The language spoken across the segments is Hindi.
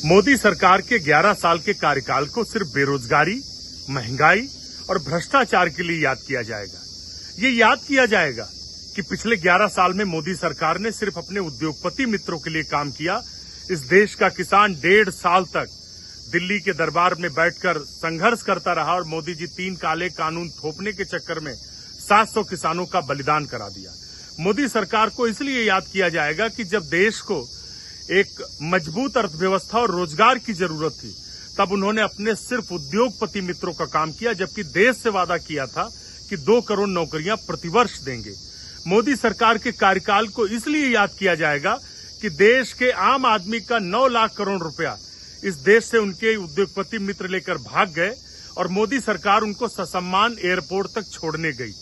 मोदी सरकार के 11 साल के कार्यकाल को सिर्फ बेरोजगारी, महंगाई और भ्रष्टाचार के लिए याद किया जाएगा। ये याद किया जाएगा कि पिछले 11 साल में मोदी सरकार ने सिर्फ अपने उद्योगपति मित्रों के लिए काम किया। इस देश का किसान 1.5 साल तक दिल्ली के दरबार में बैठकर संघर्ष करता रहा और मोदी जी 3 काले कानून थोपने के चक्कर में 700 किसानों का बलिदान करा दिया। मोदी सरकार को इसलिए याद किया जाएगा कि जब देश को एक मजबूत अर्थव्यवस्था और रोजगार की जरूरत थी, तब उन्होंने अपने सिर्फ उद्योगपति मित्रों का काम किया, जबकि देश से वादा किया था कि 2 करोड़ नौकरियां प्रतिवर्ष देंगे। मोदी सरकार के कार्यकाल को इसलिए याद किया जाएगा कि देश के आम आदमी का 9 लाख करोड़ रुपया इस देश से उनके उद्योगपति मित्र लेकर भाग गए और मोदी सरकार उनको ससम्मान एयरपोर्ट तक छोड़ने गई।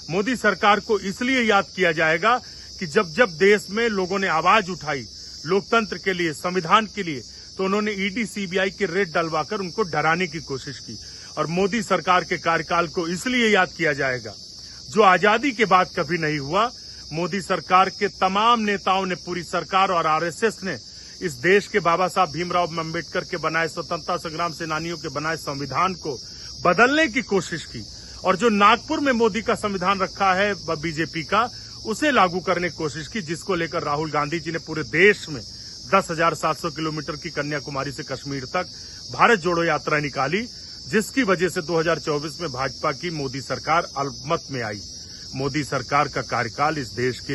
मोदी सरकार को इसलिए याद किया जाएगा कि जब जब देश में लोगों ने आवाज उठाई लोकतंत्र के लिए, संविधान के लिए, तो उन्होंने ईडी सीबीआई के रेड डलवाकर उनको डराने की कोशिश की। और मोदी सरकार के कार्यकाल को इसलिए याद किया जाएगा जो आजादी के बाद कभी नहीं हुआ। मोदी सरकार के तमाम नेताओं ने, पूरी सरकार और आरएसएस ने इस देश के बाबा साहब भीमराव अम्बेडकर के बनाए, स्वतंत्रता संग्राम सेनानियों के बनाए संविधान को बदलने की कोशिश की और जो नागपुर में मोदी का संविधान रखा है बीजेपी का, उसे लागू करने की कोशिश की, जिसको लेकर राहुल गांधी जी ने पूरे देश में 10,700 किलोमीटर की कन्याकुमारी से कश्मीर तक भारत जोड़ो यात्रा निकाली, जिसकी वजह से 2024 में भाजपा की मोदी सरकार अल्पमत में आई। मोदी सरकार का कार्यकाल इस देश के लिए